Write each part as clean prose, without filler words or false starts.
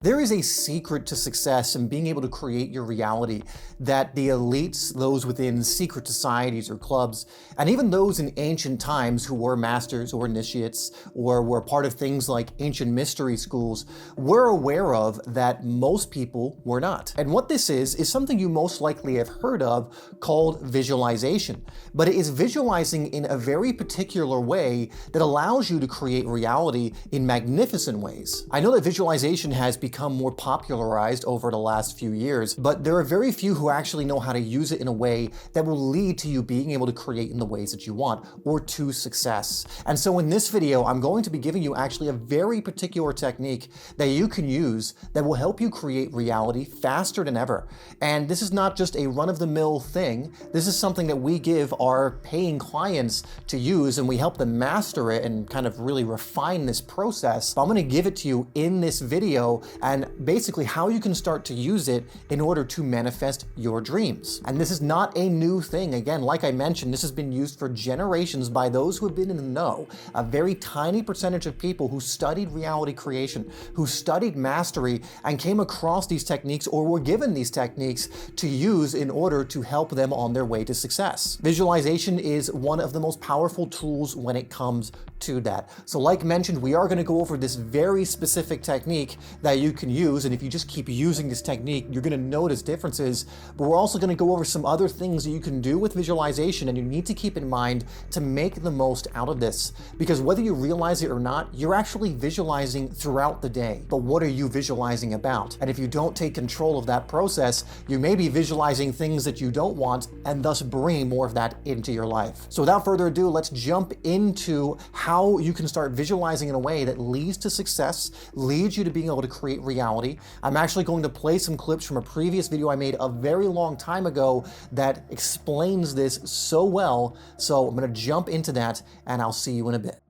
There is a secret to success in being able to create your reality that the elites, those within secret societies or clubs, and even those in ancient times who were masters or initiates or were part of things like ancient mystery schools were aware of that most people were not. And what this is something you most likely have heard of called visualization. But it is visualizing in a very particular way that allows you to create reality in magnificent ways. I know that visualization has become more popularized over the last few years, but there are very few who actually know how to use it in a way that will lead to you being able to create in the ways that you want or to success. And so in this video, I'm going to be giving you actually a very particular technique that you can use that will help you create reality faster than ever. And this is not just a run-of-the-mill thing. This is something that we give our paying clients to use, and we help them master it and kind of really refine this process. I'm going to give it to you in this video and basically how you can start to use it in order to manifest your dreams. And this is not a new thing. Again, like I mentioned, this has been used for generations by those who have been in the know. A very tiny percentage of people who studied reality creation, who studied mastery and came across these techniques or were given these techniques to use in order to help them on their way to success. Visualization is one of the most powerful tools when it comes to that. So like mentioned, we are going to go over this very specific technique that you can use, and if you just keep using this technique, you're going to notice differences. But we're also going to go over some other things that you can do with visualization, and you need to keep in mind to make the most out of this, because whether you realize it or not, you're actually visualizing throughout the day. But what are you visualizing about? And if you don't take control of that process, you may be visualizing things that you don't want and thus bring more of that into your life. So without further ado, let's jump into how you can start visualizing in a way that leads to success, leads you to being able to create reality. I'm actually going to play some clips from a previous video I made a very long time ago that explains this so well. So I'm going to jump into that and I'll see you in a bit.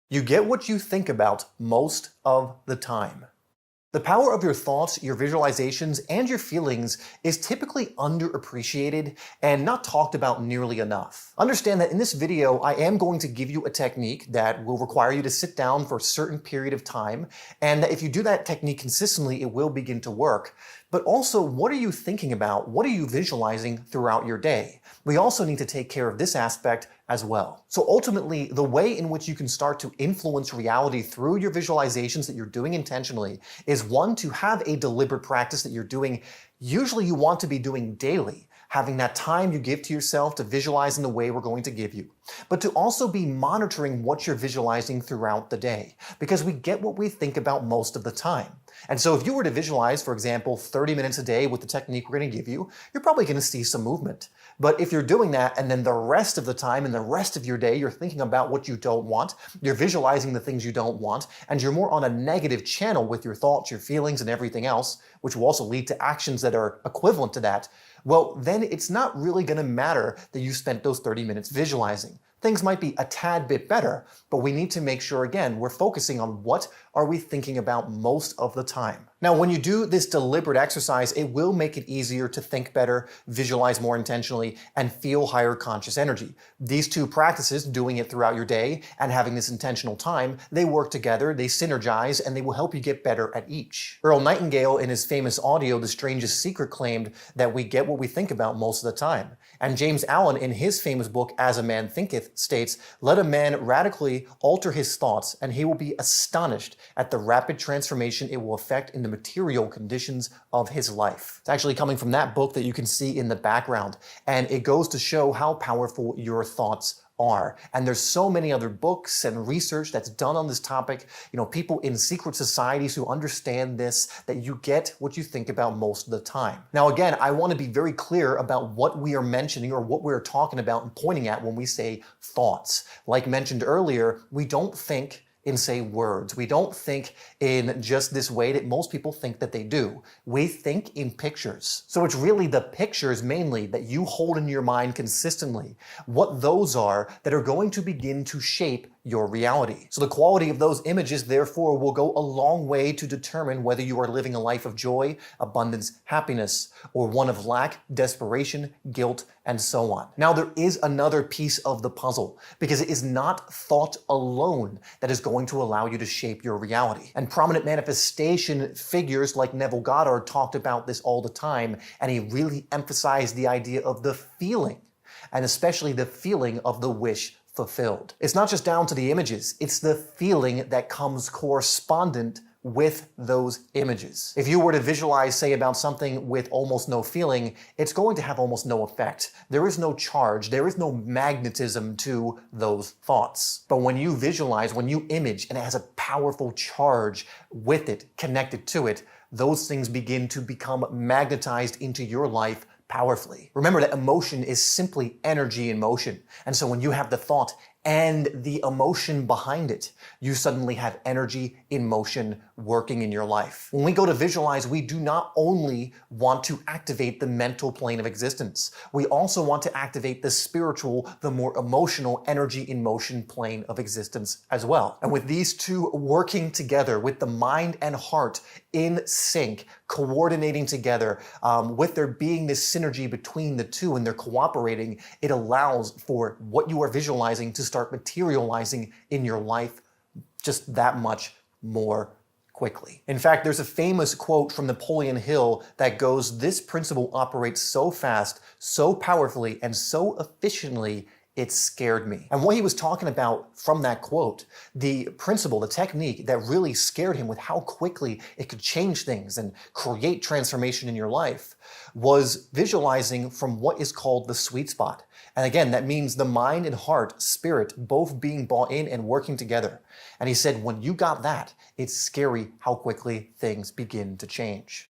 You get what you think about most of the time. The power of your thoughts, your visualizations, and your feelings is typically underappreciated and not talked about nearly enough. Understand that in this video, I am going to give you a technique that will require you to sit down for a certain period of time, and that if you do that technique consistently, it will begin to work. But also, what are you thinking about? What are you visualizing throughout your day? We also need to take care of this aspect as well. So ultimately, the way in which you can start to influence reality through your visualizations that you're doing intentionally is, one, to have a deliberate practice that you're doing. Usually you want to be doing daily, having that time you give to yourself to visualize in the way we're going to give you, but to also be monitoring what you're visualizing throughout the day, because we get what we think about most of the time. And so if you were to visualize, for example, 30 minutes a day with the technique we're going to give you, you're probably going to see some movement. But if you're doing that and then the rest of the time and the rest of your day, you're thinking about what you don't want, you're visualizing the things you don't want, and you're more on a negative channel with your thoughts, your feelings, and everything else, which will also lead to actions that are equivalent to that, well, then it's not really going to matter that you spent those 30 minutes visualizing. Things might be a tad bit better, but we need to make sure, again, we're focusing on what are we thinking about most of the time. Now, when you do this deliberate exercise, it will make it easier to think better, visualize more intentionally, and feel higher conscious energy. These two practices, doing it throughout your day and having this intentional time, they work together, they synergize, and they will help you get better at each. Earl Nightingale, in his famous audio, The Strangest Secret, claimed that we get what we think about most of the time. And James Allen, in his famous book, As a Man Thinketh, states, "Let a man radically alter his thoughts, and he will be astonished at the rapid transformation it will effect in the material conditions of his life." It's actually coming from that book that you can see in the background, and it goes to show how powerful your thoughts are. And there's so many other books and research that's done on this topic. People in secret societies who understand this, that you get what you think about most of the time. Now, again, I want to be very clear about what we are mentioning or what we're talking about and pointing at when we say thoughts. Like mentioned earlier, we don't think in, say, words. We don't think in just this way that most people think that they do. We think in pictures. So it's really the pictures mainly that you hold in your mind consistently, what those are that are going to begin to shape your reality. So the quality of those images, therefore, will go a long way to determine whether you are living a life of joy, abundance, happiness, or one of lack, desperation, guilt, and so on. Now, there is another piece of the puzzle, because it is not thought alone that is going to allow you to shape your reality. And prominent manifestation figures like Neville Goddard talked about this all the time, and he really emphasized the idea of the feeling, and especially the feeling of the wish fulfilled. It's not just down to the images, it's the feeling that comes correspondent with those images. If you were to visualize, say, about something with almost no feeling, it's going to have almost no effect. There is no charge, there is no magnetism to those thoughts. But when you visualize, when you image, and it has a powerful charge with it, connected to it, those things begin to become magnetized into your life powerfully. Remember that emotion is simply energy in motion. And so when you have the thought and the emotion behind it, you suddenly have energy in motion working in your life. When we go to visualize, we do not only want to activate the mental plane of existence, we also want to activate the spiritual, the more emotional energy in motion plane of existence as well. And with these two working together, with the mind and heart in sync, coordinating together, with there being this synergy between the two and they're cooperating, it allows for what you are visualizing to start materializing in your life just that much more quickly. In fact, there's a famous quote from Napoleon Hill that goes, "This principle operates so fast, so powerfully, and so efficiently, it scared me." And what he was talking about from that quote, the principle, the technique that really scared him with how quickly it could change things and create transformation in your life, was visualizing from what is called the sweet spot. And again, that means the mind and heart, spirit, both being bought in and working together. And he said, when you got that, it's scary how quickly things begin to change.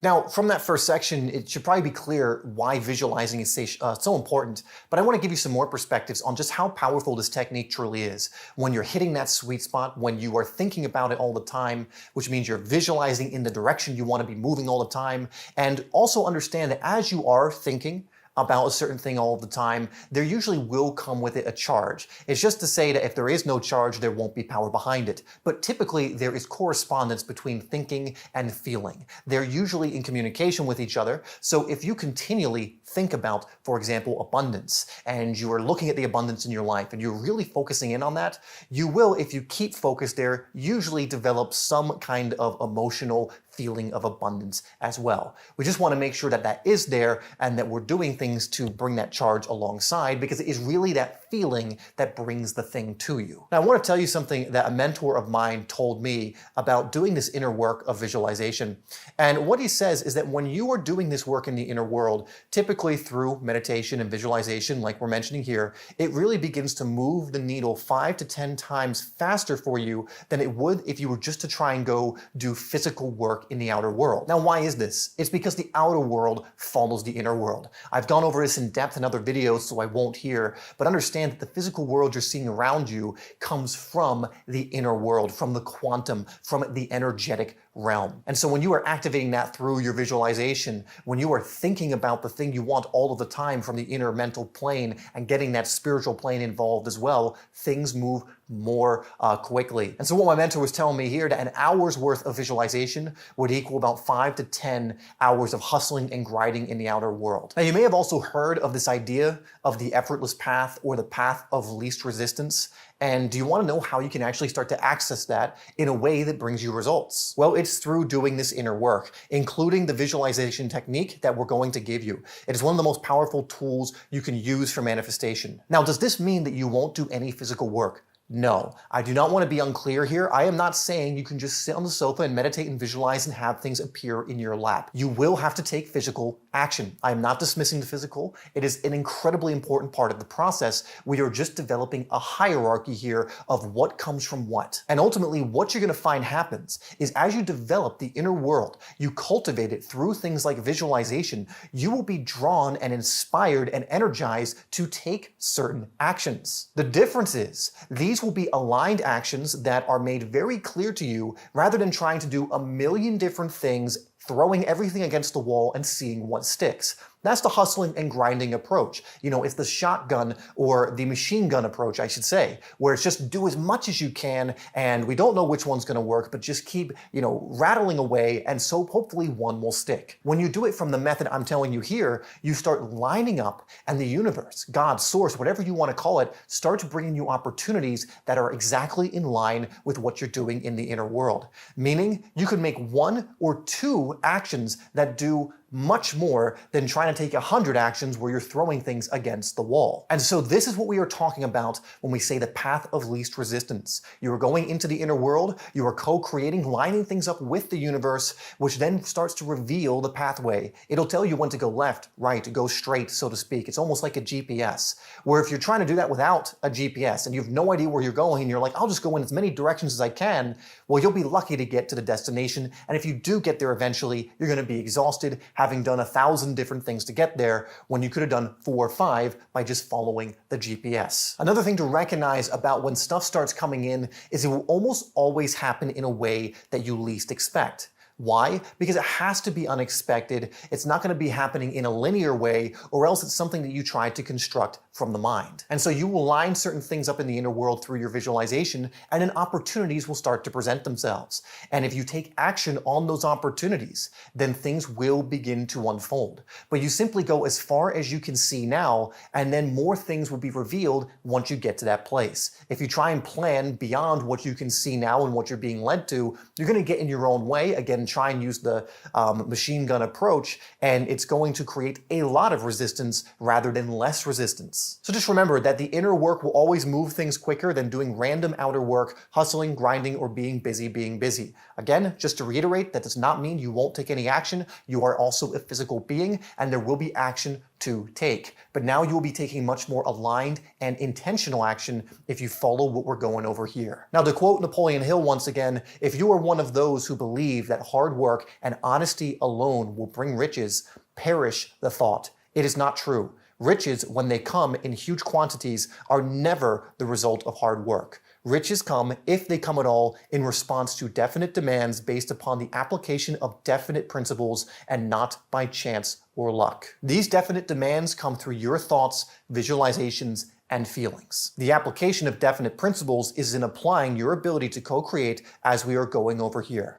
Now, from that first section, it should probably be clear why visualizing is so important, but I want to give you some more perspectives on just how powerful this technique truly is. When you're hitting that sweet spot, when you are thinking about it all the time, which means you're visualizing in the direction you want to be moving all the time, and also understand that as you are thinking about a certain thing all the time, there usually will come with it a charge. It's just to say that if there is no charge, there won't be power behind it. But typically, there is correspondence between thinking and feeling. They're usually in communication with each other. So if you continually think about, for example, abundance, and you are looking at the abundance in your life, and you're really focusing in on that, you will, if you keep focused there, usually develop some kind of emotional feeling of abundance as well. We just want to make sure that that is there and that we're doing things to bring that charge alongside, because it is really that feeling that brings the thing to you. Now, I want to tell you something that a mentor of mine told me about doing this inner work of visualization. And what he says is that when you are doing this work in the inner world, typically through meditation and visualization, like we're mentioning here, it really begins to move the needle 5 to 10 times faster for you than it would if you were just to try and go do physical work in the outer world. Now, why is this? It's because the outer world follows the inner world. I've gone over this in depth in other videos, so I won't here, but understand that the physical world you're seeing around you comes from the inner world, from the quantum, from the energetic realm. And so when you are activating that through your visualization, when you are thinking about the thing you want all of the time from the inner mental plane and getting that spiritual plane involved as well, things move more quickly. And so what my mentor was telling me here, that an hour's worth of visualization would equal about 5 to 10 hours of hustling and grinding in the outer world. Now, you may have also heard of this idea of the effortless path or the path of least resistance. And do you want to know how you can actually start to access that in a way that brings you results? Well, it's through doing this inner work, including the visualization technique that we're going to give you. It is one of the most powerful tools you can use for manifestation. Now, does this mean that you won't do any physical work? No, I do not want to be unclear here. I am not saying you can just sit on the sofa and meditate and visualize and have things appear in your lap. You will have to take physical action. I am not dismissing the physical. It is an incredibly important part of the process. We are just developing a hierarchy here of what comes from what. And ultimately, what you're going to find happens is as you develop the inner world, you cultivate it through things like visualization, you will be drawn and inspired and energized to take certain actions. The difference is these will be aligned actions that are made very clear to you rather than trying to do a million different things, throwing everything against the wall and seeing what sticks. That's the hustling and grinding approach. It's the shotgun or the machine gun approach, I should say, where it's just do as much as you can and we don't know which one's going to work, but just keep, rattling away and so hopefully one will stick. When you do it from the method I'm telling you here, you start lining up and the universe, God, source, whatever you want to call it, starts bringing you opportunities that are exactly in line with what you're doing in the inner world. Meaning you could make 1 or 2 actions that do much more than trying to take 100 actions where you're throwing things against the wall. And so this is what we are talking about when we say the path of least resistance. You are going into the inner world, you are co-creating, lining things up with the universe, which then starts to reveal the pathway. It'll tell you when to go left, right, go straight, so to speak. It's almost like a GPS, where if you're trying to do that without a GPS and you have no idea where you're going and you're like, I'll just go in as many directions as I can, well, you'll be lucky to get to the destination. And if you do get there eventually, you're going to be exhausted, having done 1,000 different things to get there when you could have done 4 or 5 by just following the GPS. Another thing to recognize about when stuff starts coming in is it will almost always happen in a way that you least expect. Why? Because it has to be unexpected. It's not going to be happening in a linear way, or else it's something that you try to construct from the mind. And so you will line certain things up in the inner world through your visualization, and then opportunities will start to present themselves. And if you take action on those opportunities, then things will begin to unfold. But you simply go as far as you can see now, and then more things will be revealed once you get to that place. If you try and plan beyond what you can see now and what you're being led to, you're going to get in your own way. Again, try and use the machine gun approach, and it's going to create a lot of resistance rather than less resistance. So just remember that the inner work will always move things quicker than doing random outer work, hustling, grinding, or being busy. Again, just to reiterate, that does not mean you won't take any action. You are also a physical being, and there will be action to take. But now you will be taking much more aligned and intentional action if you follow what we're going over here. Now, to quote Napoleon Hill once again, if you are one of those who believe that hard work and honesty alone will bring riches, perish the thought. It is not true. Riches, when they come in huge quantities, are never the result of hard work. Riches come, if they come at all, in response to definite demands based upon the application of definite principles and not by chance or luck. These definite demands come through your thoughts, visualizations, and feelings. The application of definite principles is in applying your ability to co-create as we are going over here.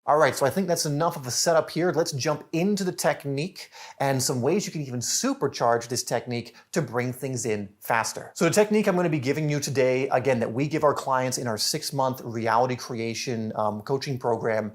All right, so I think that's enough of a setup here. Let's jump into the technique and some ways you can even supercharge this technique to bring things in faster. So the technique I'm going to be giving you today, again, that we give our clients in our 6-month reality creation coaching program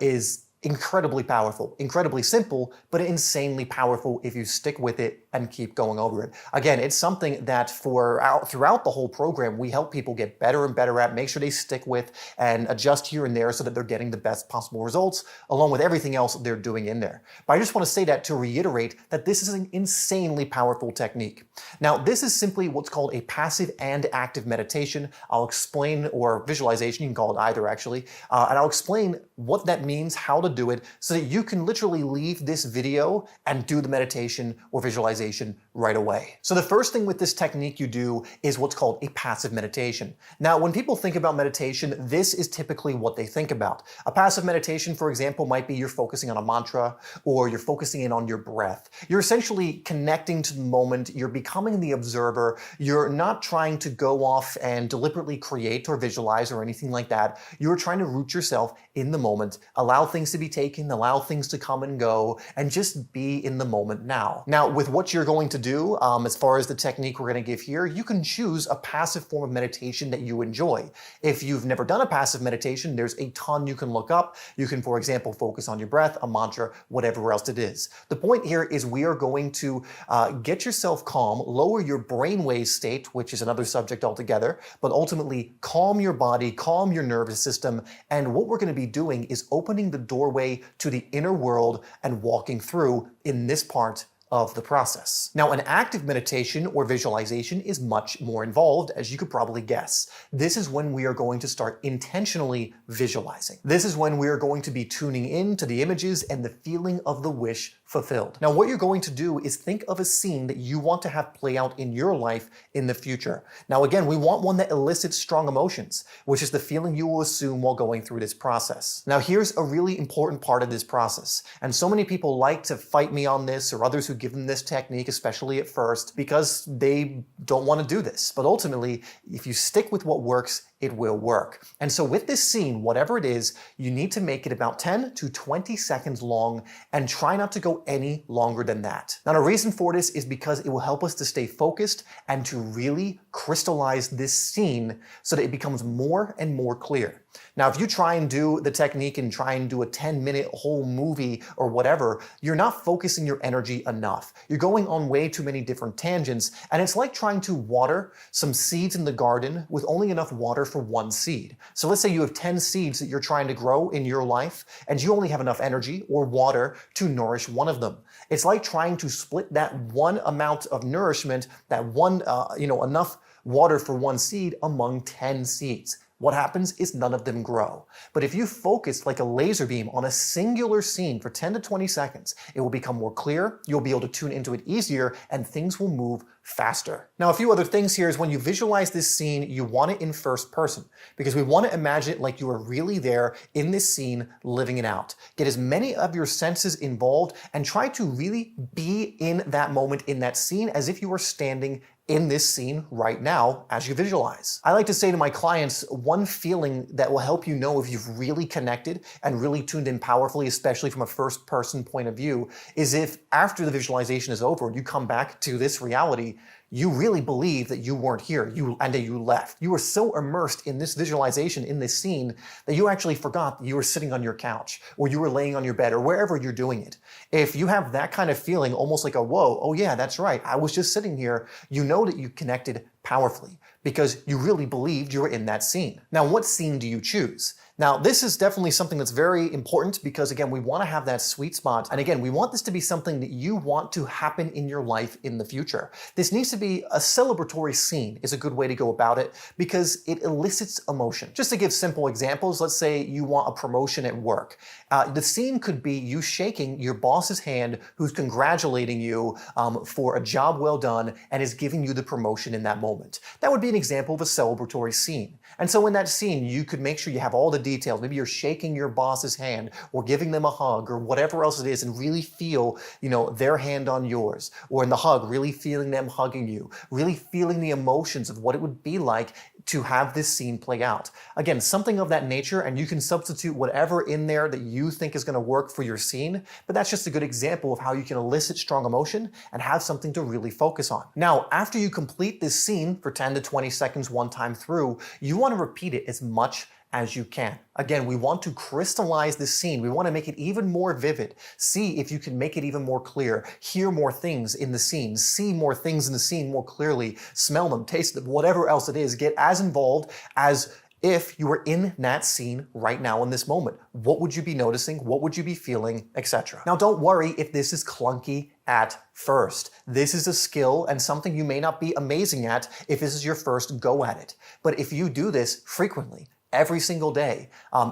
is incredibly powerful, incredibly simple, but insanely powerful if you stick with it and keep going over it. Again, it's something that throughout the whole program, we help people get better and better at, make sure they stick with and adjust here and there so that they're getting the best possible results, along with everything else they're doing in there. But I just want to say that to reiterate that this is an insanely powerful technique. Now, this is simply what's called a passive and active meditation. I'll explain, or visualization, you can call it either actually, and I'll explain what that means, how to do it, so that you can literally leave this video and do the meditation or visualization right away. So the first thing with this technique you do is what's called a passive meditation. Now, when people think about meditation, this is typically what they think about. A passive meditation, for example, might be you're focusing on a mantra or you're focusing in on your breath. You're essentially connecting to the moment. You're becoming the observer. You're not trying to go off and deliberately create or visualize or anything like that. You're trying to root yourself in the moment, allow things to be taken, allow things to come and go, and just be in the moment now. Now, with what you're going to do, as far as the technique we're going to give here, you can choose a passive form of meditation that you enjoy. If you've never done a passive meditation, there's a ton you can look up. You can, for example, focus on your breath, a mantra, whatever else it is. The point here is we are going to get yourself calm, lower your brainwave state, which is another subject altogether, but ultimately calm your body, calm your nervous system, and what we're going to be doing is opening the doorway to the inner world and walking through in this part of the process. Now, an active meditation or visualization is much more involved, as you could probably guess. This is when we are going to start intentionally visualizing. This is when we are going to be tuning in to the images and the feeling of the wish fulfilled. Now, what you're going to do is think of a scene that you want to have play out in your life in the future. Now, again, we want one that elicits strong emotions, which is the feeling you will assume while going through this process. Now, here's a really important part of this process, and so many people like to fight me on this, or others who give them this technique, especially at first, because they don't want to do this. But ultimately, if you stick with what works, it will work. And so with this scene, whatever it is, you need to make it about 10 to 20 seconds long and try not to go any longer than that. Now, the reason for this is because it will help us to stay focused and to really crystallize this scene so that it becomes more and more clear. Now, if you try and do the technique and try and do a 10-minute whole movie or whatever, you're not focusing your energy enough. You're going on way too many different tangents, and it's like trying to water some seeds in the garden with only enough water for one seed. So let's say you have 10 seeds that you're trying to grow in your life, and you only have enough energy or water to nourish one of them. It's like trying to split that one amount of nourishment, that one, enough water for one seed among 10 seeds. What happens is none of them grow. But if you focus like a laser beam on a singular scene for 10 to 20 seconds, it will become more clear, you'll be able to tune into it easier, and things will move faster. Now, a few other things here is when you visualize this scene, you want it in first person, because we want to imagine it like you are really there in this scene, living it out. Get as many of your senses involved and try to really be in that moment, in that scene, as if you were standing in this scene right now as you visualize. I like to say to my clients, one feeling that will help you know if you've really connected and really tuned in powerfully, especially from a first person point of view, is if after the visualization is over, you come back to this reality, you really believe that you weren't here and that you left. You were so immersed in this visualization, in this scene, that you actually forgot that you were sitting on your couch or you were laying on your bed or wherever you're doing it. If you have that kind of feeling, almost like a whoa, oh yeah, that's right, I was just sitting here, you know that you connected powerfully because you really believed you were in that scene. Now, what scene do you choose? Now, this is definitely something that's very important because, again, we want to have that sweet spot. And again, we want this to be something that you want to happen in your life in the future. This needs to be a celebratory scene is a good way to go about it because it elicits emotion. Just to give simple examples, let's say you want a promotion at work. The scene could be you shaking your boss's hand who's congratulating you for a job well done and is giving you the promotion in that moment. That would be an example of a celebratory scene. And so in that scene, you could make sure you have all the details. Maybe you're shaking your boss's hand or giving them a hug or whatever else it is and really feel, their hand on yours. Or in the hug, really feeling them hugging you, really feeling the emotions of what it would be like to have this scene play out. Again, something of that nature, and you can substitute whatever in there that you think is going to work for your scene, but that's just a good example of how you can elicit strong emotion and have something to really focus on. Now, after you complete this scene for 10 to 20 seconds one time through, you want to repeat it as much as you can. Again, we want to crystallize this scene. We want to make it even more vivid. See if you can make it even more clear. Hear more things in the scene. See more things in the scene more clearly. Smell them, taste them, whatever else it is. Get as involved as if you were in that scene right now in this moment. What would you be noticing? What would you be feeling, etc.? Now, don't worry if this is clunky at first. This is a skill and something you may not be amazing at if this is your first go at it. But if you do this frequently, every single day,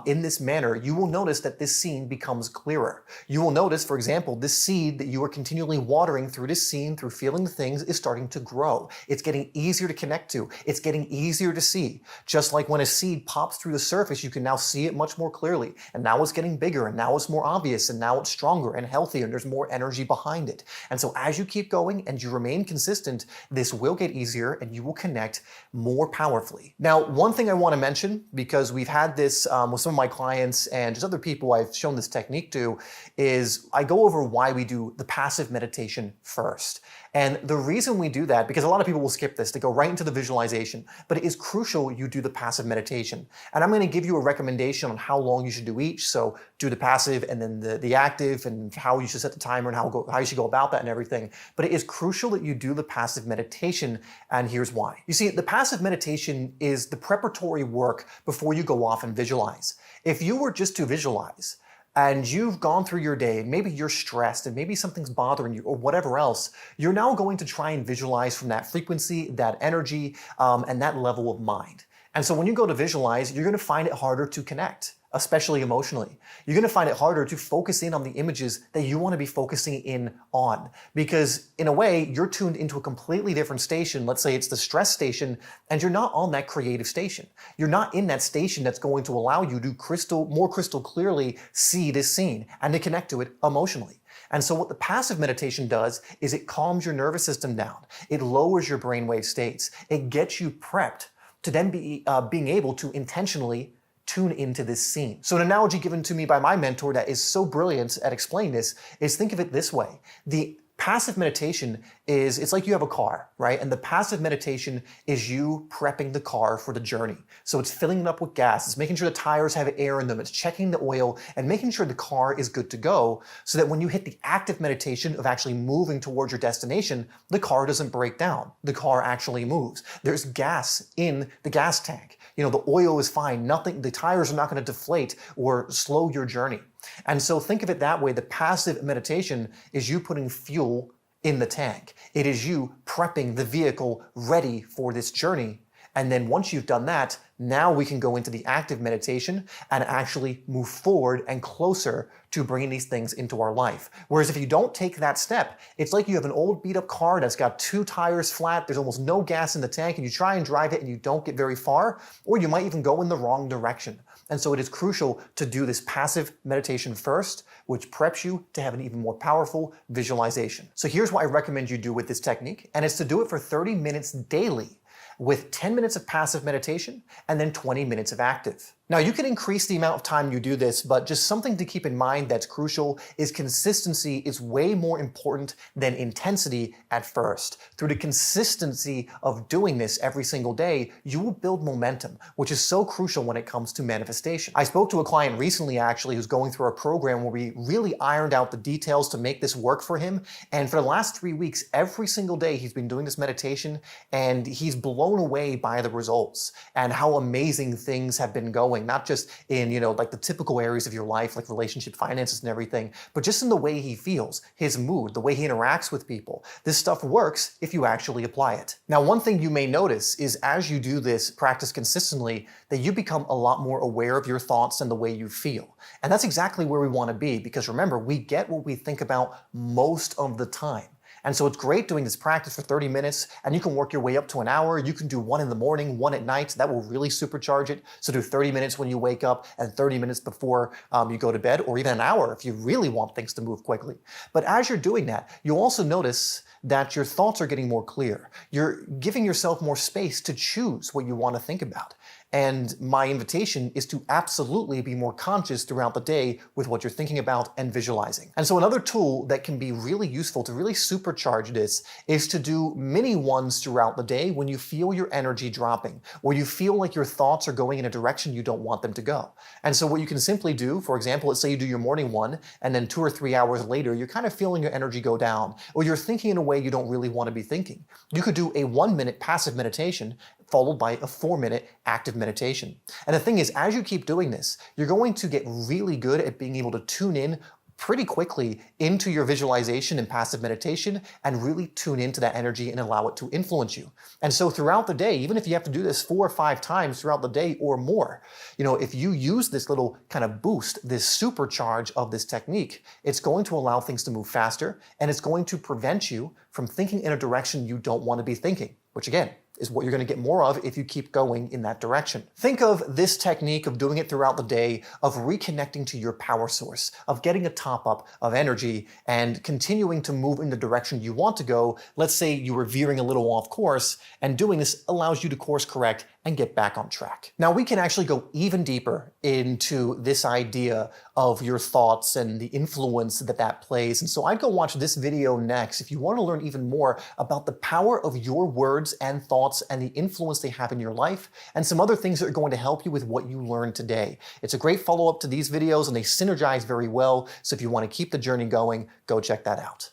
in this manner, you will notice that this scene becomes clearer. You will notice, for example, this seed that you are continually watering through this scene, through feeling the things, is starting to grow. It's getting easier to connect to. It's getting easier to see. Just like when a seed pops through the surface, you can now see it much more clearly. And now it's getting bigger, and now it's more obvious, and now it's stronger and healthier, and there's more energy behind it. And so as you keep going and you remain consistent, this will get easier and you will connect more powerfully. Now, one thing I want to mention, because we've had this with some of my clients and just other people I've shown this technique to, is I go over why we do the passive meditation first. And the reason we do that, because a lot of people will skip this, they go right into the visualization, but it is crucial you do the passive meditation. And I'm going to give you a recommendation on how long you should do each. So do the passive and then the active and how you should set the timer and how you should go about that and everything. But it is crucial that you do the passive meditation, and here's why. You see, the passive meditation is the preparatory work before you go off and visualize. If you were just to visualize, and you've gone through your day, and maybe you're stressed, and maybe something's bothering you, or whatever else, you're now going to try and visualize from that frequency, that energy, and that level of mind. And so when you go to visualize, you're going to find it harder to connect, especially emotionally. You're going to find it harder to focus in on the images that you want to be focusing in on. Because in a way, you're tuned into a completely different station. Let's say it's the stress station, and you're not on that creative station. You're not in that station that's going to allow you to more crystal clearly see this scene and to connect to it emotionally. And so what the passive meditation does is it calms your nervous system down. It lowers your brainwave states. It gets you prepped to then be being able to intentionally tune into this scene. So an analogy given to me by my mentor that is so brilliant at explaining this is, think of it this way. The passive meditation is, it's like you have a car, right? And the passive meditation is you prepping the car for the journey. So it's filling it up with gas, it's making sure the tires have air in them, it's checking the oil, and making sure the car is good to go so that when you hit the active meditation of actually moving towards your destination, the car doesn't break down. The car actually moves. There's gas in the gas tank. You know, the oil is fine. Nothing, the tires are not going to deflate or slow your journey. And so think of it that way. The passive meditation is you putting fuel in the tank. It is you prepping the vehicle ready for this journey. And then once you've done that, now we can go into the active meditation and actually move forward and closer to bringing these things into our life. Whereas if you don't take that step, it's like you have an old beat up car that's got 2 tires flat, there's almost no gas in the tank, and you try and drive it and you don't get very far, or you might even go in the wrong direction. And so it is crucial to do this passive meditation first, which preps you to have an even more powerful visualization. So here's what I recommend you do with this technique, and it's to do it for 30 minutes daily, with 10 minutes of passive meditation and then 20 minutes of active. Now, you can increase the amount of time you do this, but just something to keep in mind that's crucial is consistency is way more important than intensity at first. Through the consistency of doing this every single day, you will build momentum, which is so crucial when it comes to manifestation. I spoke to a client recently, actually, who's going through a program where we really ironed out the details to make this work for him. And for the last 3 weeks, every single day, he's been doing this meditation, and he's blown away by the results and how amazing things have been going. Not just in, like the typical areas of your life, like relationship, finances, and everything, but just in the way he feels, his mood, the way he interacts with people. This stuff works if you actually apply it. Now, one thing you may notice is as you do this practice consistently, that you become a lot more aware of your thoughts and the way you feel. And that's exactly where we want to be, because remember, we get what we think about most of the time. And so it's great doing this practice for 30 minutes, and you can work your way up to an hour. You can do 1 in the morning, 1 at night. That will really supercharge it. So do 30 minutes when you wake up and 30 minutes before you go to bed, or even an hour if you really want things to move quickly. But as you're doing that, you'll also notice that your thoughts are getting more clear. You're giving yourself more space to choose what you want to think about. And my invitation is to absolutely be more conscious throughout the day with what you're thinking about and visualizing. And so another tool that can be really useful to really supercharge this is to do mini ones throughout the day when you feel your energy dropping, or you feel like your thoughts are going in a direction you don't want them to go. And so what you can simply do, for example, let's say you do your morning one, and then 2 or 3 hours later, you're kind of feeling your energy go down, or you're thinking in a way you don't really want to be thinking. You could do a 1-minute passive meditation followed by a 4-minute active meditation. And the thing is, as you keep doing this, you're going to get really good at being able to tune in pretty quickly into your visualization and passive meditation and really tune into that energy and allow it to influence you. And so throughout the day, even if you have to do this 4 or 5 times throughout the day or more, if you use this little kind of boost, this supercharge of this technique, it's going to allow things to move faster, and it's going to prevent you from thinking in a direction you don't want to be thinking, which again, is what you're going to get more of if you keep going in that direction. Think of this technique of doing it throughout the day, of reconnecting to your power source, of getting a top up of energy and continuing to move in the direction you want to go. Let's say you were veering a little off course, and doing this allows you to course correct and get back on track. Now, we can actually go even deeper into this idea of your thoughts and the influence that plays. And so I'd go watch this video next if you want to learn even more about the power of your words and thoughts and the influence they have in your life, and some other things that are going to help you with what you learned today. It's a great follow-up to these videos, and they synergize very well. So if you want to keep the journey going, go check that out.